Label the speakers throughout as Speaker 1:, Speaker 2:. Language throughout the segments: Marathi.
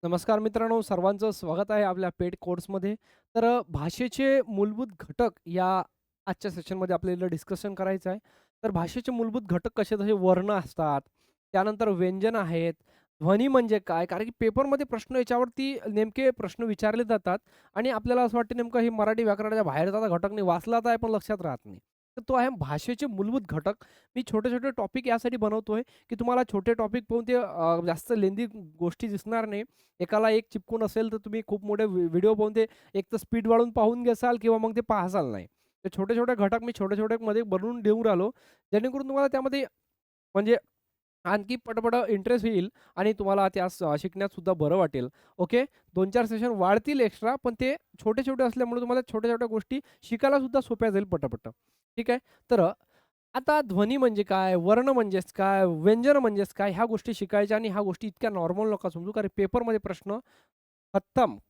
Speaker 1: नमस्कार मित्रांनो, सर्वांचं स्वागत आहे आपल्या पेड कोर्समध्ये. तर भाषेचे मूलभूत घटक या आजच्या सेशनमध्ये आपल्याला डिस्कशन करायचं आहे. तर भाषेचे मूलभूत घटक कसे जसे वर्ण असतात, त्यानंतर व्यंजन आहेत, ध्वनी म्हणजे काय? कारण की पेपरमध्ये प्रश्न याच्यावरती नेमके प्रश्न विचारले जातात आणि आपल्याला असं वाटतं नेमकं हे मराठी व्याकरणाच्या बाहेरचा घटक नाही, वाचला तर आहे पण लक्षात राहत नाही. तर तो आहे भाषेचे मूलभूत घटक. मी छोटे-छोटे टॉपिक यासाठी बनवतोय, की तुम्हाला छोटे टॉपिक पाहून ते जास्त लेंदी गोष्टी दिसणार नाही. एकाला एक चिपकून असेल तर तुम्ही खूप मोठे व्हिडिओ पाहून ते एक तर स्पीड वाढवून पाहून घ्याल किंवा मग ते पाहसाल नाही. ते छोटे-छोटे घटक मी छोटे-छोटे मध्ये बनवून देऊन राहिलो, जेणेकरून तुम्हाला त्यामध्ये म्हणजे आणखी पटपट इंटरेस्ट येईल आणि तुम्हाला त्यास शिकण्यात सुद्धा बरं वाटेल. ओके. 2-4 सेशन वाढतील एक्स्ट्रा, पण ते छोटे-छोटे असल्यामुळे तुम्हाला छोट्या-छोट्या गोष्टी शिकायला सुद्धा सोप्या जाईल पटापट. ठीक आहे. तर आता ध्वनी म्हणजे काय? वर्ण म्हणजेच काय? व्यंजन म्हणजेच काय? ह्या गोष्टी शिकायच्या आणि ह्या गोष्टी इतक्या नॉर्मल नका समजू. कारण पेपरमध्ये प्रश्न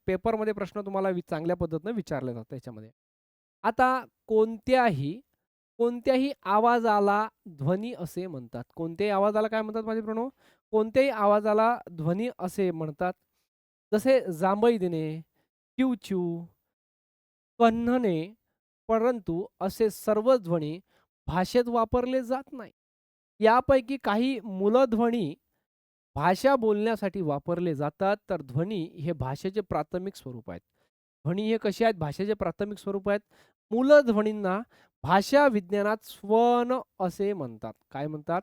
Speaker 1: पेपरमध्ये प्रश्न तुम्हाला चांगल्या पद्धतीने विचारले जातात याच्यामध्ये. आता कोणत्याही आवाजाला ध्वनी असे म्हणतात. कोणत्याही आवाजाला काय म्हणतात माझे प्रणव? कोणत्याही आवाजाला ध्वनी असे म्हणतात. जसे जांभई देणे, चिवचिव, कण्हणे, परंतु असे सर्व ध्वनी भाषेत वापरले जात नाही. यापैकी काही मूलध्वनी भाषा बोलण्यासाठी वापरले जातात, तर ध्वनी हे भाषेचे प्राथमिक स्वरूप आहेत. ध्वनी हे कसे आहेत? भाषेचे प्राथमिक स्वरूप आहेत. मूलध्वनींना भाषा विज्ञानात स्वन असे म्हणतात. काय म्हणतात?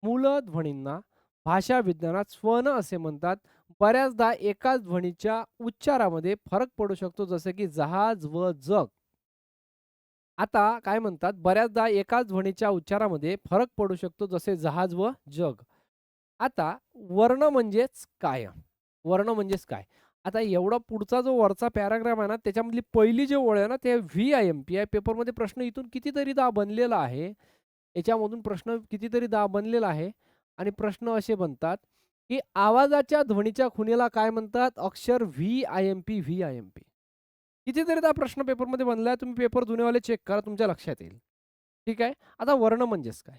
Speaker 1: मूलध्वनींना भाषा विज्ञानात स्वन असे म्हणतात. बऱ्याचदा एकाच ध्वनीच्या उच्चारामध्ये फरक पडू शकतो, जसं की जहाज व जग. आता काय म्हणतात, बऱ्याचदा एकाच ध्वनीच्या उच्चारामध्ये फरक पडू शकतो, जसे जहाज व जग. आता वर्ण म्हणजेच काय? वर्ण म्हणजेच काय? आता एवढा पुढचा जो वरचा पॅराग्राफ आहे ना, त्याच्यामधली पहिली जी ओळ आहे ना, ते व्ही-आय-एम-पी आहे. पेपरमध्ये प्रश्न इथून कितीतरीदा बनलेला आहे. याच्यामधून प्रश्न कितीतरीदा बनलेला आहे आणि प्रश्न असे बनतात, की आवाजाच्या ध्वनीच्या खुणेला काय म्हणतात? अक्षर व्ही-आय-एम-पी, व्ही-आय-एम-पी. कितीतरीदा प्रश्न पेपरमध्ये बनलाय. तुम्ही पेपर जुनेवाले चेक करा, तुमच्या लक्षात येईल. ठीक आहे. आता वर्ण म्हणजेच काय?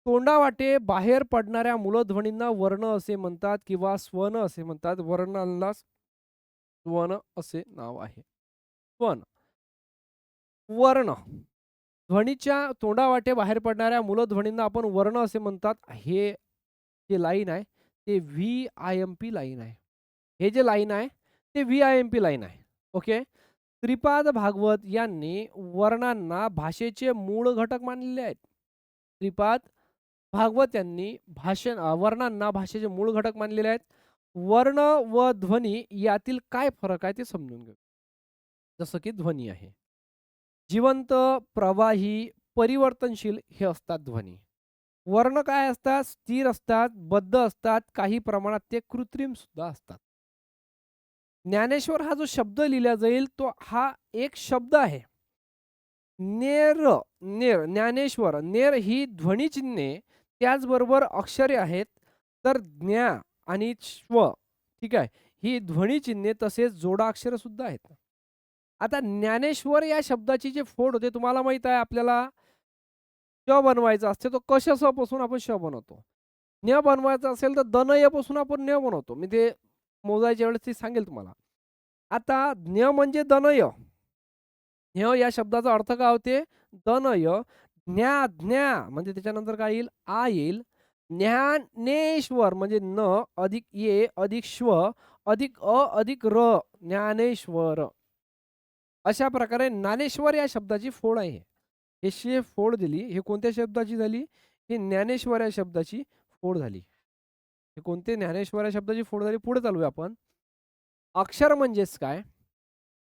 Speaker 1: तोंडावाटे बाहेर पडणाऱ्या मूलध्वनींना वर्ण असे म्हणतात किंवा स्वन असे म्हणतात. वर्णांना स्वन असे नाव आहे. स्वन, वर्ण. ध्वनीच्या तोंडावाटे बाहेर पडणाऱ्या मूलध्वनींना आपण वर्ण असे म्हणतात. हे जे लाईन आहे, ते व्ही-आय-एम-पी लाईन आहे. हे जे लाईन आहे, ते व्ही-आय-एम-पी लाईन आहे. ओके. श्रीपाद भागवत यांनी वर्णांना भाषेचे मूळ घटक मानलेले आहेत. श्रीपाद भागवत यांनी वर्णांना भाषेचे मूळ घटक मानलेले आहेत. वर्ण व ध्वनी यातील काय फरक आहे ते समजून घेऊ. जसं की ध्वनी आहे. जिवंत, प्रवाही, परिवर्तनशील हे असतात ध्वनी. वर्ण काय असतात? स्थिर असतात, बद्ध असतात, काही प्रमाणात ते कृत्रिम सुद्धा असतात. ज्ञानेश्वर हा जो शब्द लिहिला जाईल, तो हा एक शब्द आहे. नेर, नेर, ज्ञानेश्वर, नेर ही ध्वनिचिन्हे, त्याचबरोबर अक्षरे आहेत. तर ज्ञा आणि श्व, ठीक आहे, ही ध्वनिचिन्हे तसेच जोडाक्षरं सुद्धा आहेत. आता ज्ञानेश्वर या शब्दाची जी फोड होते, तुम्हाला माहीत आहे आपल्याला श बनवायचा असते, तो क, श, स पासून आपण श बनवतो. ञ बनवायचा असेल तर दनय पासून आपण ञ बनवतो. मी ते मोजायच्या वेळेस ते सांगेल तुम्हाला. आता ज्ञ म्हणजे दनय. ज्ञ या शब्दाचा अर्थ काय होते? दनय. ज्ञा म्हणजे त्याच्यानंतर काय येईल? आ येईल. ज्ञानेश्वर म्हणजे न अधिक ये अधिक श्व अधिक अधिक र, ज्ञानेश्वर. अशा प्रकारे ज्ञानेश्वर या शब्दाची फोड आहे. हे फोड दिली. हे कोणत्या शब्दाची झाली? ही ज्ञानेश्वर या शब्दाची फोड झाली. हे कोणते ज्ञानेश्वर या शब्दाची फोड झाली? पुढे चालूया आपण. अक्षर म्हणजेच काय?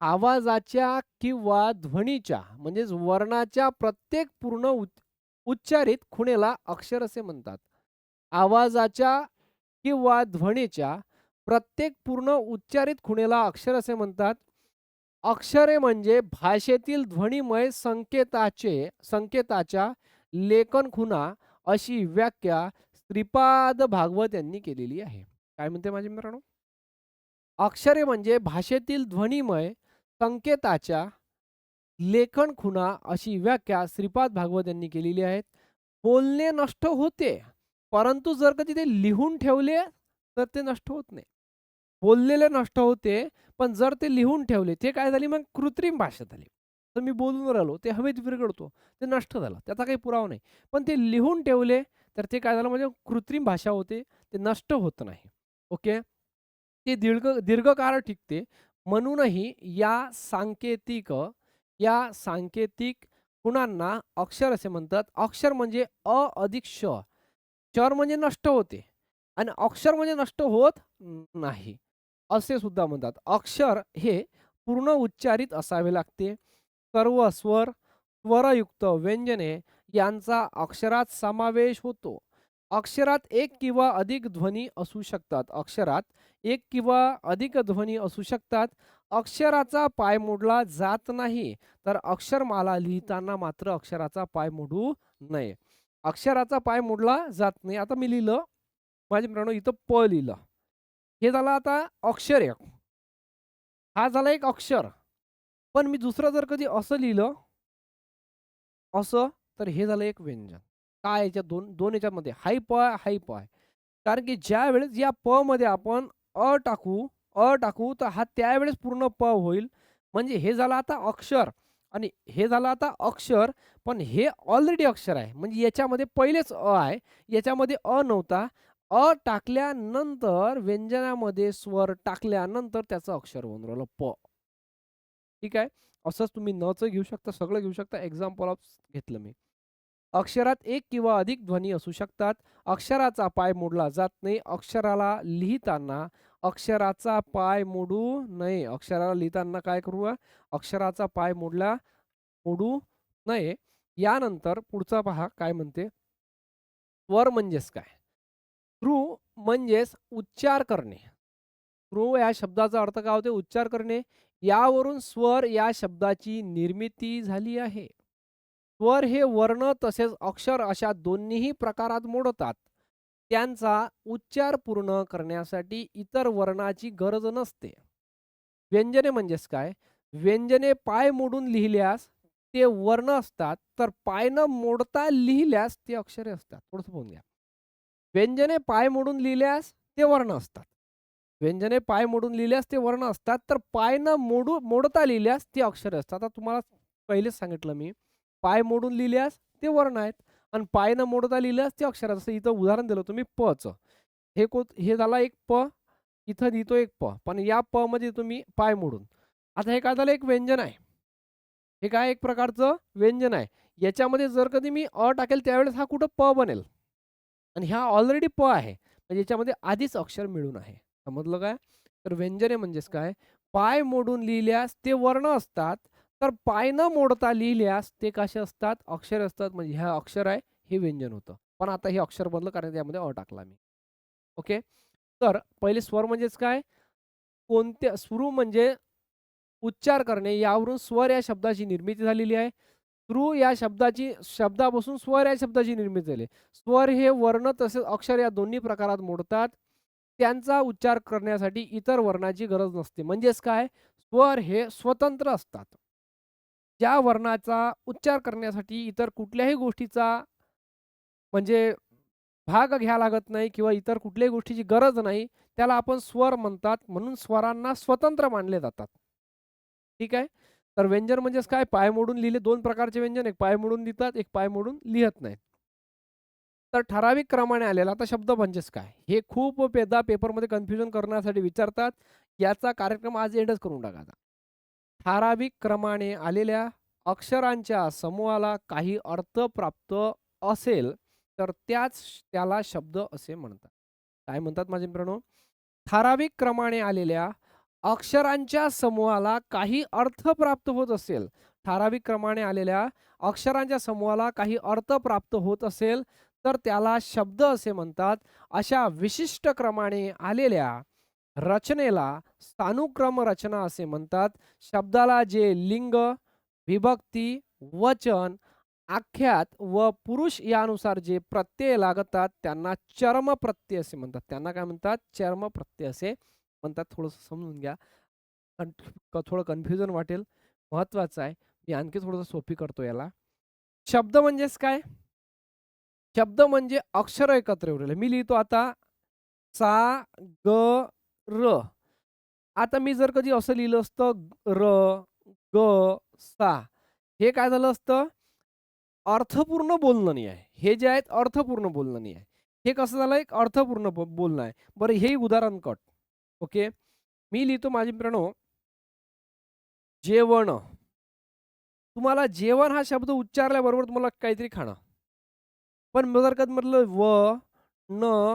Speaker 1: आवाजाच्या किंवा ध्वनीच्या म्हणजेच वर्णाच्या प्रत्येक पूर्ण उच्चारित खुणेला अक्षर असे म्हणतात. आवाजाच्या किंवा ध्वनीच्या प्रत्येक पूर्ण उच्चारित खुणेला अक्षर असे म्हणतात. अक्षरे म्हणजे भाषेतील ध्वनिमय संकेताच्या लेखन खुणा अशी व्याख्या श्रीपाद भागवत यांनी केलेली आहे. काय म्हणते माझे मित्रांनो? अक्षरे म्हणजे भाषेतील ध्वनिमय संकेताच्या लेखन खुणा अशी व्याख्या श्रीपाद भागवत यांनी केलेली आहे. बोलणे नष्ट होते, परंतु जर का तिथे लिहून ठेवले तर ते नष्ट होत नाही. बोललेले नष्ट होते, पण जर ते लिहून ठेवले, ते काय झाली मग कृत्रिम भाषा झाली. तर मी बोलून राहिलो, ते हवेत विरघळतो, ते नष्ट झालं. त्याचा काही पुरावा नाही. पण ते लिहून ठेवले, तर ते काय झालं म्हणजे कृत्रिम भाषा होते, ते नष्ट होत नाही. ओके. ते दीर्घकाळ टिकते. म्हणूनही या सांकेतिक गुणांना अक्षर असे म्हणतात. अक्षर म्हणजे अधिक श. क्षर म्हणजे नष्ट होते आणि अक्षर म्हणजे नष्ट होत नाही, असे सुद्धा म्हणतात. अक्षर हे पूर्ण उच्चारित असावे लागते. सर्व स्वर, स्वरयुक्त व्यंजने यांचा अक्षरात समावेश होतो. अक्षरात एक किंवा अधिक ध्वनी असू शकतात. अक्षरात एक किंवा अधिक ध्वनी असू शकतात. अक्षराचा पाय मोडला जात नाही, तर अक्षरमाला लिहिताना मात्र अक्षराचा पाय मोडू नये. अक्षराचा पाय मोडला जात नाही. आता मी लिहिलं, माझ्या मित्रांनो इथं प लिहिलं. हे झालं आता अक्षर एक. हा झाला एक अक्षर. पण मी दुसरं जर कधी असं लिहिलं, असं, तर हे झालं एक व्यंजन. काय याच्यात दोन याच्यामध्ये हाही प आहे, हाही प आहे. कारण की ज्यावेळेस या प मध्ये आपण अ टाकू तर हा त्यावेळेस पूर्ण प होईल. म्हणजे हे झालं आता अक्षर आणि हे झालं आता अक्षर, पण हे ऑलरेडी अक्षर आहे. म्हणजे याच्यामध्ये पहिलेच आहे. याच्यामध्ये नव्हता. टाकल्यानंतर व्यंजनामध्ये स्वर टाकल्यानंतर त्याचं अक्षर बनून राहिलं प. ठीक आहे. असंच तुम्ही नचं घेऊ शकता, सगळं घेऊ शकता. एक्झाम्पल ऑफ घेतलं मी. अक्षरात एक किंवा अधिक ध्वनी असू शकतात. अक्षराचा पाय मोडला जात नाही. अक्षराला लिहिताना अक्षराचा पाय मोडू नये. अक्षराला लिहिताना काय करू? अक्षराचा पाय मोडू नये. यानंतर पुढचा पहा काय म्हणते. स्वर म्हणजेच काय? ध्रू म्हणजेच उच्चार करणे. ध्रू या शब्दाचा अर्थ काय होते? उच्चार करणे. यावरून स्वर या शब्दाची निर्मिती झाली आहे. स्वर हे वर्ण तसेच अक्षर अशा दोन्हीही प्रकारात मोडतात. त्यांचा उच्चार पूर्ण करण्यासाठी इतर वर्णाची गरज नसते. व्यंजने म्हणजेच काय? व्यंजने पाय मोडून लिहिल्यास ते वर्ण असतात, तर पाय न मोडता लिहिल्यास ते अक्षरे असतात. थोडंसं पाहून घ्या. व्यंजने पाय मोडून लिहिल्यास ते वर्ण असतात. व्यंजने पाय मोडून लिहिल्यास ते वर्ण असतात, तर पाय न मोडता लिहिल्यास ते अक्षरे असतात. आता तुम्हाला पहिलेच सांगितलं मी, पाय मोडून लिहिल्यास ते वर्ण आहेत आणि पाय न मोडता लिहिल्यास ते अक्षर आहेत. जसं इथं उदाहरण दिलं तुम्ही पचं. हे झाला एक प, इथं लिहितो एक प, पण या प मध्ये तुम्ही पाय मोडून. आता हे काय झालं एक व्यंजन आहे. हे काय एक प्रकारचं व्यंजन आहे. याच्यामध्ये जर कधी मी टाकेल त्यावेळेस हा कुठं प बनेल आणि हा ऑलरेडी प आहे. म्हणजे याच्यामध्ये आधीच अक्षर मिळून आहे. समजलं काय? तर व्यंजने म्हणजेच काय? पाय मोडून लिहिल्यास ते वर्ण असतात. तर पाय न मोडता लिहिल्यास ते कसे असतात? अक्षर असतात. म्हणजे हे अक्षर आहे, हे व्यंजन होतं. पण आता हे अक्षर बनलं कारण त्यामध्ये टाकला मी. ओके. तर पहिले स्वर म्हणजेच काय? कोणत्या सुरू म्हणजे उच्चार करणे. यावरून स्वर या शब्दाची निर्मिती झालेली आहे. ध्रू या शब्दापासून स्वर या शब्दाची निर्मिती झाली. स्वर हे वर्ण तसेच अक्षर या दोन्ही प्रकारात मोडतात. त्यांचा उच्चार करण्यासाठी इतर वर्णाची गरज नसते. म्हणजेच काय? स्वर हे स्वतंत्र असतात. ज्या वर्णाचा उच्चार करण्यासाठी इतर कुठल्याही गोष्टीचा म्हणजे भाग घ्यावा लागत नाही किंवा इतर कुठल्याही गोष्टीची गरज नाही, त्याला आपण स्वर म्हणतात. म्हणून स्वरांना स्वतंत्र मानले जातात. ठीक आहे. तर व्यंजन म्हणजेच काय? पाय मोडून लिहिले. 2 प्रकारचे व्यंजन, एक पाय मोडून लिहितात, एक पाय मोडून लिहत नाहीत. तर ठराविक क्रमाने आलेला आता शब्द म्हणजेच काय? हे खूप पेपरमध्ये कन्फ्युजन करण्यासाठी विचारतात. याचा कार्यक्रम आज एंडच करून टाकायचा. ठराविक क्रमाने आलेल्या अक्षरांच्या समूहाला काही अर्थ प्राप्त असेल, तर त्याला शब्द असे म्हणतात. काय म्हणतात माझे मित्रांनो? ठराविक क्रमाने आलेल्या अक्षरांच्या समूहाला काही अर्थ प्राप्त होत असेल, ठराविक क्रमाने आलेल्या अक्षरांच्या समूहाला काही अर्थ प्राप्त होत असेल, तर त्याला शब्द असे म्हणतात. अशा विशिष्ट क्रमाने आलेल्या रचनेला स्थानुक्रम रचना असे म्हणतात. शब्दाला जे लिंग, विभक्ती, वचन, आख्यात व पुरुष यानुसार जे प्रत्यय लागतात त्यांना चर्मप्रत्यय असे म्हणतात. त्यांना काय म्हणतात? चर्मप्रत्यय असे म्हणतात. थोडंसं समजून घ्या. थोडं कन्फ्युजन वाटेल. महत्वाचं आहे. मी आणखी थोडंसं सोपी करतो याला. शब्द म्हणजेच काय? शब्द म्हणजे अक्षर एकत्र उरले. मी लिहितो आता सा, ग, र. आता मी जर कधी असं लिहिलं असतं र, ग, सा. हे काय झालं असतं? अर्थपूर्ण बोलणं नाही आहे. हे जे आहेत अर्थपूर्ण बोलणं नाही आहे. हे कसं झालं एक अर्थपूर्ण बोलणं आहे. बरं हेही उदाहरण कट. ओके. मी लिहितो माझे मित्रांनो, जेवण. तुम्हाला जेवण हा शब्द उच्चारल्याबरोबर तुम्हाला काहीतरी खाणं. पण मग जर का म्हटलं व, न,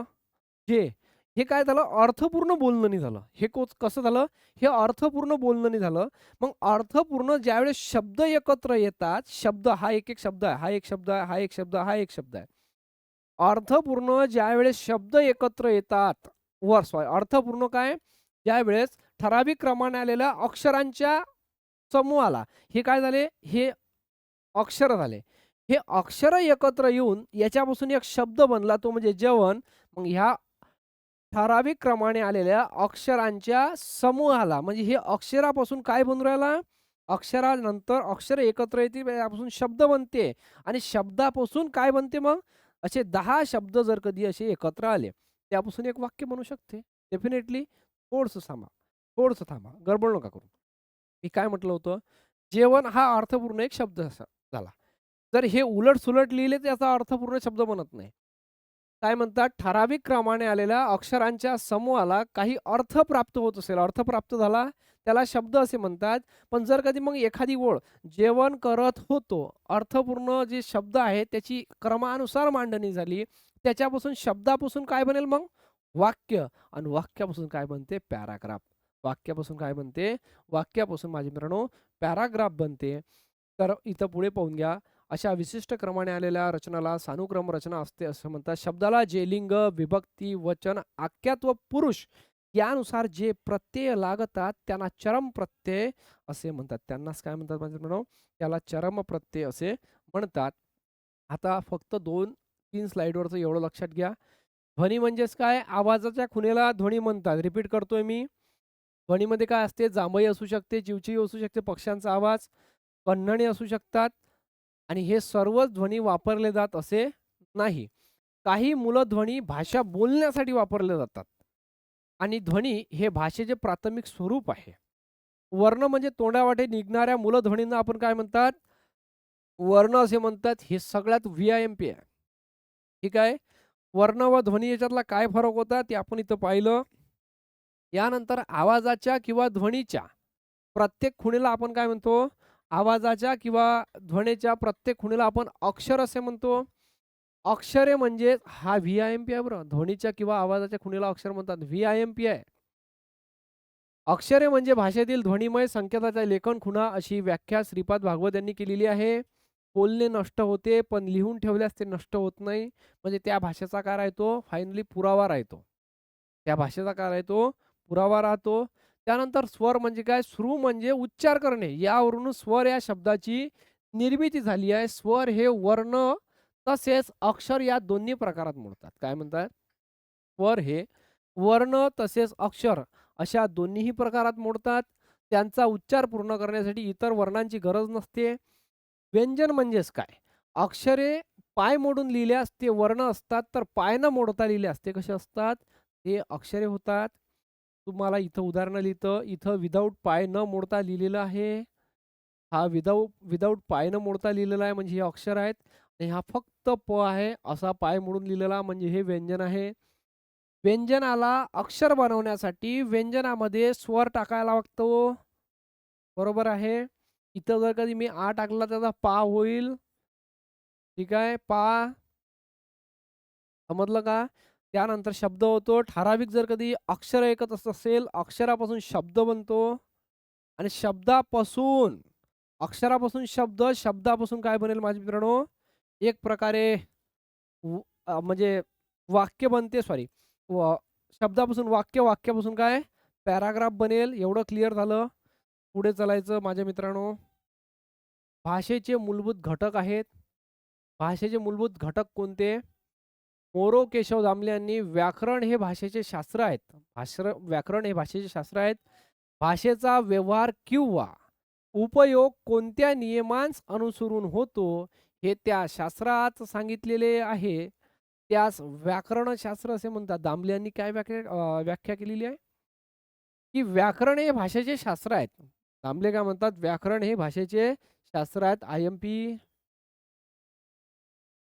Speaker 1: जे हे काय झालं अर्थपूर्ण बोलणं नाही झालं. हे कसं झालं? हे अर्थपूर्ण बोलणं नाही झालं. मग अर्थपूर्ण ज्यावेळेस शब्द एकत्र येतात, शब्द हा एक-एक शब्द आहे, हा एक शब्द आहे, हा एक शब्द, हा एक शब्द आहे. अर्थपूर्ण ज्यावेळेस शब्द एकत्र येतात, अर्थपूर्ण काय? ज्यावेळेस ठराविक क्रमाने आलेल्या अक्षरांच्या समूहाला हे काय झाले? हे अक्षर झाले. हे अक्षर एकत्र येऊन याच्यापासून एक शब्द बनला तो म्हणजे जेवण. मग ह्या ठराविक क्रमाने आलेल्या अक्षरांच्या समूहाला म्हणजे हे अक्षरापासून काय बनून राहिला? अक्षरानंतर अक्षर एकत्र येते यापासून शब्द बनते आणि शब्दापासून काय बनते मग? असे 10 शब्द जर कधी असे एकत्र आले, त्यापासून एक वाक्य बनू शकते. डेफिनेटली थोडंसं थांबा, थोडंसं थांबा. गडबड नका करू. मी काय म्हटलं होतं? जेवण हा अर्थपूर्ण एक शब्द असा झाला. जर हे उलट-सुलट लिहिले तर याचा अर्थपूर्ण शब्द बनत नाही. काय म्हणतात? ठराविक क्रमाने आलेल्या अक्षरांच्या समूहाला काही अर्थ प्राप्त होत असेल, अर्थ प्राप्त झाला, त्याला शब्द असे म्हणतात. पण जर कधी मग एखादी ओळ जेवण करत होतो, अर्थपूर्ण जे शब्द आहेत त्याची क्रमानुसार मांडणी झाली. त्याच्यापासून शब्दापासून काय बनेल मग? वाक्य आणि वाक्यापासून काय बनते? पॅराग्राफ. वाक्यापासून काय बनते? वाक्यापासून माझे मित्रांनो पॅराग्राफ बनते. तर इथं पुढे पाहून घ्या. अशा विशिष्ट क्रमाने आलेल्या रचनाला सानुक्रम रचना असते असं म्हणतात. शब्दाला जे लिंग, विभक्ती, वचन, आख्यात व पुरुष यानुसार जे प्रत्यय लागतात त्यांना चरम प्रत्यय असे म्हणतात. त्यांनाच काय म्हणतात माझे मित्रांनो? त्याला चरम प्रत्यय असे म्हणतात. आता फक्त 2-3 स्लाइडवरचं एवढं लक्षात घ्या. ध्वनी म्हणजेच काय? आवाजाच्या खुणेला ध्वनी म्हणतात. रिपीट करतोय मी. ध्वनीमध्ये काय असते? जांभई असू शकते, चिवचिव असू शकते, पक्ष्यांचा आवाज, कण्हणी असू शकतात आणि हे सर्वच ध्वनी वापरले जात असे नाही. काही मूलध्वनी भाषा बोलण्यासाठी वापरले जातात आणि ध्वनी हे भाषेचे प्राथमिक स्वरूप आहे. वर्ण म्हणजे तोंडावाटे निघणाऱ्या मूलध्वनींना आपण काय म्हणतात? वर्ण असे म्हणतात. हे सगळ्यात व्ही-आय-एम-पी आहे. ठीक आहे. वर्ण व ध्वनी याच्यातला काय फरक होता ते आपण इथं पाहिलं. यानंतर आवाजाच्या किंवा ध्वनीच्या प्रत्येक खुणेला आपण काय म्हणतो? आवाजाच्या किंवा ध्वनीच्या प्रत्येक खुणेला आपण अक्षर असे म्हणतो. अक्षरे म्हणजे हा व्ही-आय-एम-पी आहे बरं. ध्वनीच्या किंवा आवाजाच्या खुणेला अक्षर म्हणतात. व्ही-आय-एम-पी आहे. अक्षरे म्हणजे भाषेतील ध्वनिमय संकेताच्या लेखन खुणा अशी व्याख्या श्रीपाद भागवत यांनी केलेली आहे. बोलणे नष्ट होते, पण लिहून ठेवल्यास ते नष्ट होत नाही. म्हणजे त्या भाषेचा काय राहतो? फायनली पुरावा राहतो. त्या भाषेचा काय राहतो? पुरावा राहतो. त्यानंतर स्वर म्हणजे काय? श्रू म्हणजे उच्चार करणे. यावरून स्वर या शब्दाची निर्मिती झाली आहे. स्वर हे वर्ण तसेच अक्षर या दोन्ही प्रकारात मोडतात. काय म्हणतात? स्वर हे वर्ण तसेच अक्षर अशा दोन्हीही प्रकारात मोडतात. त्यांचा उच्चार पूर्ण करण्यासाठी इतर वर्णांची गरज नसते. व्यंजन म्हणजेच काय? अक्षरे पाय मोडून लिहिल्यास ते वर्ण असतात, तर पाय न मोडता लिहिल्यास ते कसे असतात? ते अक्षरे होतात. तुम्हाला इथं उदाहरणं लिहितं. इथं विदाऊट पाय न मोडता लिहिलेलं आहे. हा विदाऊट पाय न मोडता लिहिलेला आहे म्हणजे हे अक्षर आहेत आणि हा फक्त प आहे. असा पाय मोडून लिहिलेला म्हणजे हे व्यंजन आहे. व्यंजनाला अक्षर बनवण्यासाठी व्यंजनामध्ये स्वर टाकायला लागतो. बरोबर आहे. इथं जर कधी मी आ टाकला त्याचा पा होईल. ठीक आहे. पा समजलं का? त्यानंतर शब्द होतो. ठराविक जर कधी अक्षर एकच असेल, अक्षरापासून शब्द बनतो आणि शब्दापासून अक्षरापासून शब्द, शब्दापासून काय बनेल माझे मित्रांनो? एक प्रकारे म्हणजे वाक्य बनते सॉरी. व शब्दापासून वाक्य, वाक्यापासून काय? पॅराग्राफ बनेल. एवढं क्लिअर झालं. पुढे चालायचं माझ्या मित्रांनो. भाषेचे मूलभूत घटक आहेत. भाषेचे मूलभूत घटक कोणते? मोरो केशव दामले यांनी व्याकरण हे भाषेचे शास्त्र आहेत. व्याकरण हे भाषेचे शास्त्र आहेत. भाषेचा व्यवहार किंवा उपयोग कोणत्या नियमांस अनुसरून होतो, हे त्या शास्त्रात सांगितलेले आहे. त्यास व्याकरणशास्त्र असे म्हणतात. दामले यांनी काय व्याख्या केलेली आहे? की व्याकरण हे भाषेचे शास्त्र आहेत. दामले काय म्हणतात? व्याकरण हे भाषेचे शास्त्र आहेत. आय-एम-पी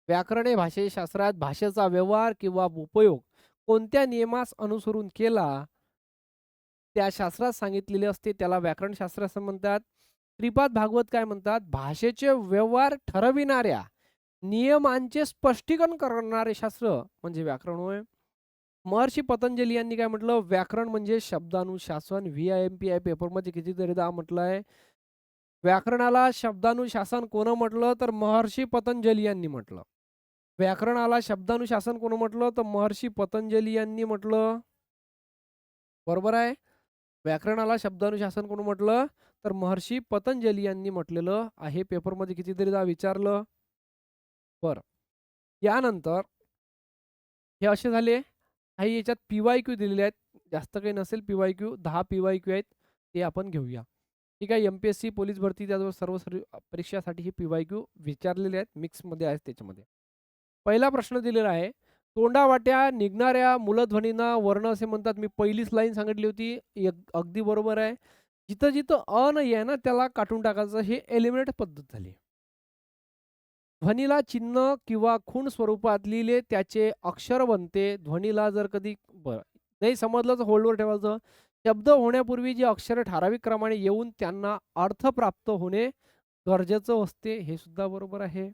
Speaker 1: व्याकरण हे भाषेचे शास्त्र आहेत. भाषेचा व्यवहार किंवा उपयोग कोणत्या नियमास अनुसरून केला, त्या शास्त्रात सांगितलेले असते त्याला व्याकरणशास्त्र असं म्हणतात. श्रीपाद भागवत काय म्हणतात? भाषेचे व्यवहार ठरविणाऱ्या नियमांचे स्पष्टीकरण करणारे शास्त्र म्हणजे व्याकरण होय. महर्षी पतंजली यांनी काय म्हटलं? व्याकरण म्हणजे शब्दानुशासन. व्ही-आय-एम-पी-आय पेपरमध्ये कितीतरीदा म्हटलं आहे. व्याकरणाला शब्दानुशासन कोण म्हटलं? तर महर्षी पतंजली यांनी म्हटलं. व्याकरणाला शब्दानुशासन कोण म्हटलं? तर महर्षी पतंजली यांनी म्हटलं. बरोबर आहे. व्याकरणाला शब्दानुशासन कोण म्हटलं? तर महर्षी पतंजली यांनी म्हटलेलं आहे. पेपरमध्ये कितीतरीदा विचारलं. बरं. यानंतर हे असे झाले. काही याच्यात पी-वाय-क्यू दिलेले आहेत. जास्त काही नसेल पी-वाय-क्यू. 10 पी-वाय-क्यू आहेत. ते आपण घेऊया. ठीक आहे. एम-पी-एस-सी, पोलीस भरती त्याचबरोबर सर्व परीक्षासाठी हे पी-वाय-क्यू विचारलेले आहेत. मिक्समध्ये आहेत त्याच्यामध्ये. पहिला प्रश्न दिलेला आहे. तोंडावाट्या निघणाऱ्या मूलध्वनींना वर्ण असे म्हणतात. मी पहिलीच लाईन सांगितली होती. अगदी बरोबर आहे. जिथं-जिथं नाही आहे ना, त्याला काढून टाकायचं. हे एलिमिनेट पद्धत झाली. ध्वनीला चिन्ह किंवा खूण स्वरूपात लिहिले त्याचे अक्षर बनते. ध्वनीला जर कधी बरं नाही समजलं तर होल्डवर ठेवायचं. शब्द होण्यापूर्वी जी अक्षरे ठराविक क्रमाने येऊन त्यांना अर्थ प्राप्त होणे गरजेचं असते. हे सुद्धा बरोबर आहे.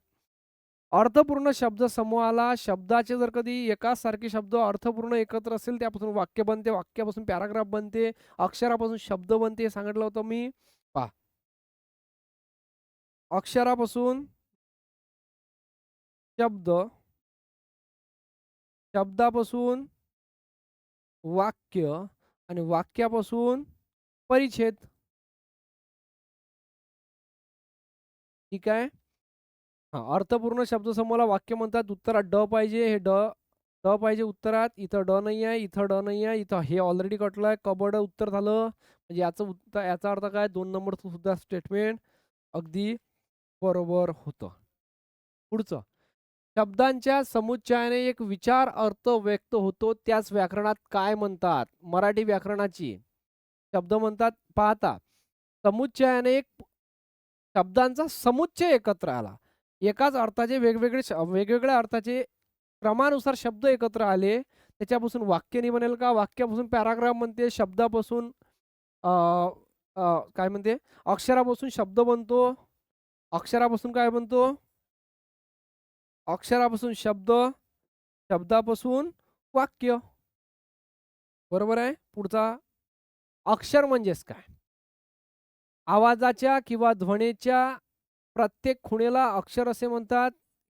Speaker 1: अर्थपूर्ण शब्द समूहाला शब्दाचे जर कधी एकाच सारखे शब्द अर्थपूर्ण एकत्र असेल त्यापासून वाक्य बनते. वाक्यापासून पॅराग्राफ बनते. अक्षरापासून शब्द बनते हे सांगितलं होतं मी. पहा. अक्षरापासून शब्द, शब्दापासून वाक्य आणि वाक्यापासून परिच्छेद. ठीक आहे. हां, अर्थपूर्ण शब्दसमूहाला वाक्य म्हणतात. उत्तरात ड पाहिजे. हे ड पाहिजे उत्तरात. इथं ड नाही आहे, इथं ड नाही आहे, इथं हे ऑलरेडी कटलं आहे. कबड उत्तर झालं. म्हणजे याचा अर्थ काय? 2 नंबरचं सुद्धा स्टेटमेंट अगदी बरोबर होतं. पुढचं. शब्दांच्या समुच्चयाने एक विचार अर्थ व्यक्त होतो. त्याच व्याकरणात काय म्हणतात? मराठी व्याकरणाची शब्द म्हणतात. पाहता समुच्चयाने एक शब्दांचा समुच्चय एकत्र आला. एकाच अर्थाचे वेगवेगळ्या अर्थाचे क्रमानुसार शब्द एकत्र आले. त्याच्यापासून वाक्य नाही बनेल का? वाक्यापासून पॅराग्राफ बनते. शब्दापासून अ, काय म्हणते? अक्षरापासून शब्द बनतो. अक्षरापासून काय बनतो? अक्षरापासून शब्द, शब्दापासून वाक्य. बरोबर आहे? पुढचा अक्षर म्हणजेच काय? आवाजाच्या किंवा ध्वनीच्या प्रत्येक खुणेला अक्षर असे म्हणतात.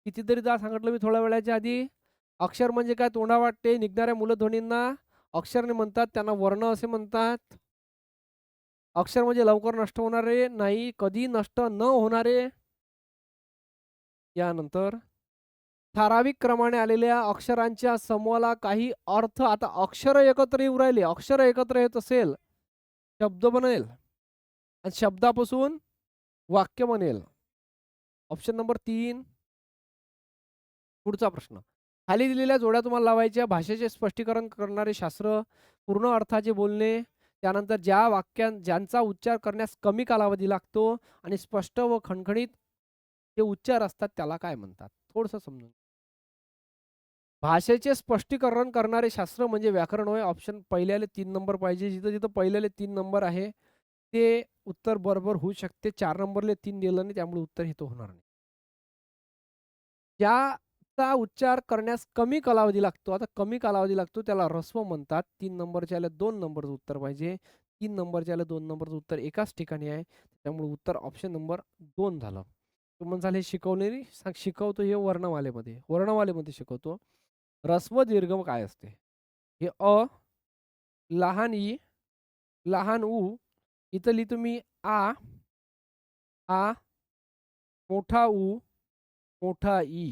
Speaker 1: कितीतरीदा सांगितलं मी थोड्या वेळाच्या आधी. अक्षर म्हणजे काय? तोंडावाटे निघणाऱ्या मूलध्वनींना अक्षर म्हणतात. त्यांना वर्ण असे म्हणतात. अक्षर म्हणजे लवकर नष्ट होणारे नाही, कधी नष्ट न होणारे. यानंतर ठराविक क्रमाने आलेल्या अक्षरांच्या समूहाला काही अर्थ आता अक्षर एकत्र येऊ राहिले. अक्षर एकत्र येत असेल, शब्द बनेल आणि शब्दापासून वाक्य बनेल. Option number 3. पुढचा प्रश्न. खाली दिलेल्या जोड्या तुम्हाला लावायच्या. भाषेचे स्पष्टीकरण करणारे शास्त्र, पूर्ण अर्थाचे बोलणे, त्यानंतर ज्यांचा उच्चार करण्यास कमी कालावधी लागतो आणि स्पष्ट व खणखणीत जे उच्चार असतात त्याला काय म्हणतात? थोडंसं समजून. भाषेचे स्पष्टीकरण करणारे शास्त्र म्हणजे व्याकरण होय. ऑप्शन पहिल्याले 3 नंबर पाहिजे. जिथं-जिथं पहिल्याले 3 नंबर आहे, ते उत्तर बरोबर होऊ शकते. 4 नंबरले 3 दिलं नाही त्यामुळे उत्तर इथं होणार नाही. ज्याचा उच्चार करण्यास कमी कालावधी लागतो. आता कमी कालावधी लागतो त्याला ऱ्हस्व म्हणतात. 3 नंबरच्या ह्याला 2 नंबरचं उत्तर पाहिजे. 3 नंबरच्या ह्याला 2 नंबरचं उत्तर एकाच ठिकाणी आहे. त्यामुळे उत्तर ऑप्शन नंबर 2 झालं. तुम्हाला झाले शिकवलेली शिकवतो हे वर्णमालेमध्ये शिकवतो. ऱ्हस्व दीर्घ काय असते? हे लहान ई, लहान ऊ, इथं लिहितो मी आ, मोठा ऊ, मोठा ई.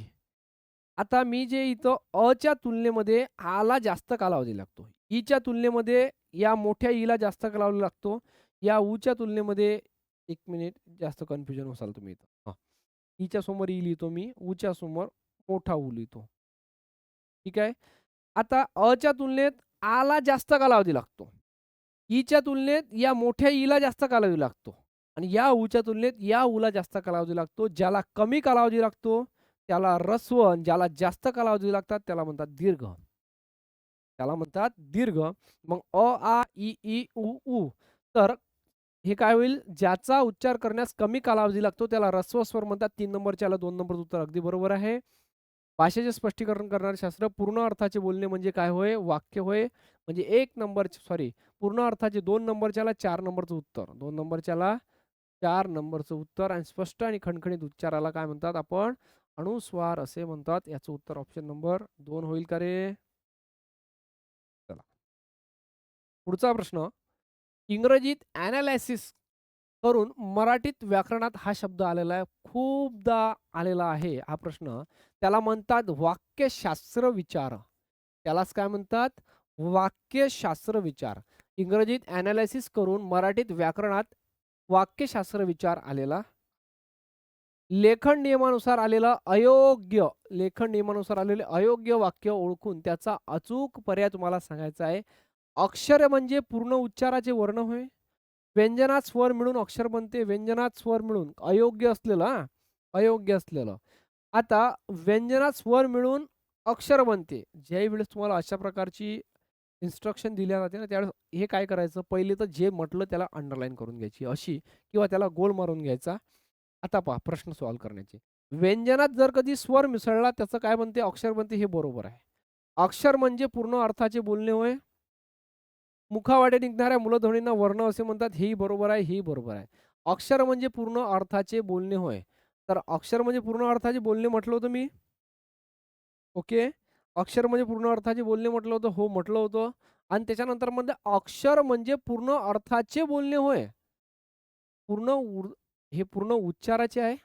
Speaker 1: आता मी जे इथं च्या तुलनेमध्ये आला जास्त कालावधी लागतो. ईच्या तुलनेमध्ये या मोठ्या ईला जास्त कालावधी लागतो. या ऊच्या तुलनेमध्ये 1 मिनिट जास्त कन्फ्युजन होसाल तुम्ही इथं. ईच्या समोर ई लिहितो मी, ऊच्या समोर मोठा ऊ लिहितो. ठीक आहे. आता अच्या तुलनेत आला जास्त कालावधी लागतो. ईच्या तुलनेत या मोठ्या ईला जास्त कालावधी लागतो आणि या ऊच्या तुलनेत या ऊला जास्त कालावधी लागतो. ज्याला कमी कालावधी लागतो त्याला ऱ्हस्व आणि ज्याला जास्त कालावधी लागतात त्याला म्हणतात दीर्घ. त्याला म्हणतात दीर्घ. मग अ, आ, इ, ई, उ, ऊ. तर हे काय होईल? ज्याचा उच्चार करण्यास कमी कालावधी लागतो त्याला ह्रस्व स्वर म्हणतात. 3 नंबरच्या याला 2 नंबरचं उत्तर अगदी बरोबर आहे. भाषेचे स्पष्टीकरण करणारे शास्त्र पूर्ण अर्थाचे बोलणे म्हणजे काय होय? वाक्य होय. म्हणजे 1 नंबरचे सॉरी पूर्ण अर्थाचे 2 नंबरच्याला 4 नंबरचं उत्तर. 2 नंबरच्याला 4 नंबरचं उत्तर आणि स्पष्ट आणि खणखणीत उच्चाराला काय म्हणतात आपण? अनुस्वार असे म्हणतात. याचं उत्तर ऑप्शन नंबर 2 होईल का रे? चला. पुढचा प्रश्न. इंग्रजीत ॲनालिसिस करून मराठीत व्याकरणात हा शब्द आलेला आहे. खूपदा आलेला आहे हा प्रश्न. त्याला म्हणतात वाक्यशास्त्र विचार. त्यालाच काय म्हणतात? वाक्यशास्त्र विचार. इंग्रजीत ॲनालिसिस करून मराठीत व्याकरणात वाक्यशास्त्र विचार आलेला. लेखन नियमानुसार आलेलं अयोग्य, लेखन नियमानुसार आलेले अयोग्य वाक्य ओळखून त्याचा अचूक पर्याय तुम्हाला सांगायचा आहे. अक्षर म्हणजे पूर्ण उच्चाराचे वर्ण होय. व्यंजनात स्वर मिळून अक्षर बनते. व्यंजनात स्वर मिळून अयोग्य असलेलं हां, अयोग्य असलेलं. आता व्यंजनात स्वर मिळून अक्षर बनते. ज्याही वेळेस तुम्हाला अशा प्रकारची इन्स्ट्रक्शन दिल्या जाते ना, त्यावेळेस हे काय करायचं, पहिले तर जे म्हटलं त्याला अंडरलाईन करून घ्यायची अशी किंवा त्याला गोल मारून घ्यायचा. आता पहा प्रश्न सॉल्व्ह करण्याचे. व्यंजनात जर कधी स्वर मिसळला त्याचं काय बनते? अक्षर बनते हे बरोबर आहे. अक्षर म्हणजे पूर्ण अर्थाचे बोलणे होय. मुखावाटे निघणाऱ्या मूलध्वनींना वर्ण असे म्हणतात. हेही बरोबर आहे, हेही बरोबर आहे. अक्षर म्हणजे पूर्ण अर्थाचे बोलणे होय. तर अक्षर म्हणजे पूर्ण अर्थाचे बोलणे म्हटलं होतं मी. ओके. अक्षर म्हणजे पूर्ण अर्थाचे बोलणे म्हटलं होतं. हो म्हटलं होतं. आणि त्याच्यानंतर म्हणलं अक्षर म्हणजे पूर्ण अर्थाचे बोलणे होय. पूर्ण हे पूर्ण उच्चाराचे आहे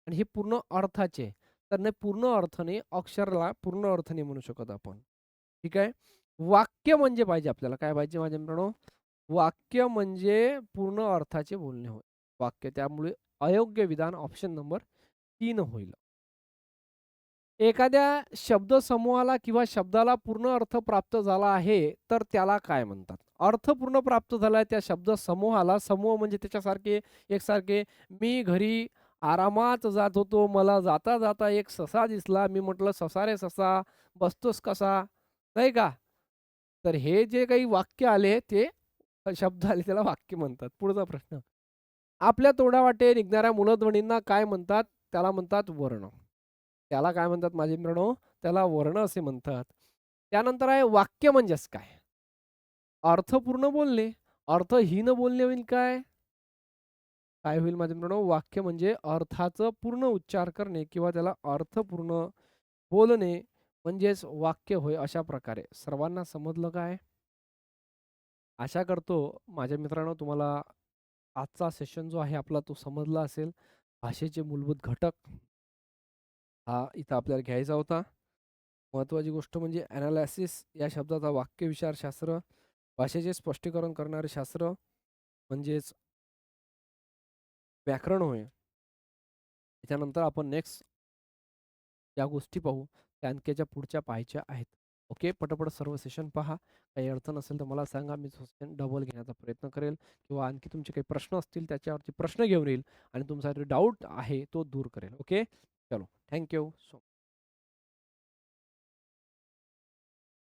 Speaker 1: आणि हे पूर्ण अर्थाचे आहे. तर नाही पूर्ण अर्थ नाही, अक्षराला पूर्ण अर्थ नाही म्हणू शकत आपण. ठीक आहे. वाक्य म्हणजे पाहिजे आपल्याला काय पाहिजे माझ्या मित्रांनो? वाक्य म्हणजे पूर्ण अर्थाचे बोलणे होय. वाक्य त्यामुळे अयोग्य विधान ऑप्शन नंबर 3 होईल. एखाद्या शब्दसमूहाला किंवा शब्दाला पूर्ण अर्थ प्राप्त झाला आहे, तर त्याला काय म्हणतात? अर्थ पूर्ण प्राप्त झाला आहे त्या शब्दसमूहाला, समूह म्हणजे त्याच्यासारखे एकसारखे, मी घरी आरामात जात होतो. मला जाता-जाता एक ससा दिसला. मी म्हटलं, "ससा रे ससा, बसतोस कसा?" नाही का? तर हे जे काही वाक्य आले, ते शब्द आले त्याला वाक्य म्हणतात. पुढचा प्रश्न. आपल्या तोंडावाटे निघणाऱ्या मूलध्वनींना काय म्हणतात? त्याला म्हणतात वर्ण. त्याला काय म्हणतात माझे मित्रांनो? त्याला वर्ण असे म्हणतात. त्यानंतर आहे वाक्य म्हणजेच काय? अर्थपूर्ण बोलणे. अर्थहीन बोलणे होईल काय? काय होईल माझे मित्रांनो? वाक्य म्हणजे अर्थाचं पूर्ण उच्चार करणे किंवा त्याला अर्थपूर्ण बोलणे म्हणजेच वाक्य होय अशा प्रकारे. सर्वांना समजलं काय? आशा करतो माझ्या मित्रांनो तुम्हाला आजचा सेशन जो आहे आपला तो समजला असेल. भाषेचे मूलभूत घटक हा इथं आपल्याला घ्यायचा होता. महत्त्वाची गोष्ट म्हणजे ॲनालिसिस या शब्दाचा वाक्यविचारशास्त्र, भाषेचे स्पष्टीकरण करणारे शास्त्र म्हणजेच व्याकरण होय. त्याच्यानंतर आपण नेक्स्ट ज्या गोष्टी पाहू त्या आणखीच्या पुढच्या पाहायच्या आहेत. ओके. पटापट सर्व सेशन पहा. काही अडचण असेल तर मला सांगा. मी सेशन डबल घेण्याचा प्रयत्न करेल किंवा आणखी तुमचे काही प्रश्न असतील त्याच्यावरती प्रश्न घेऊन येईल आणि तुमचा जो डाऊट आहे तो दूर करेल. ओके. चलो. Thank you. सो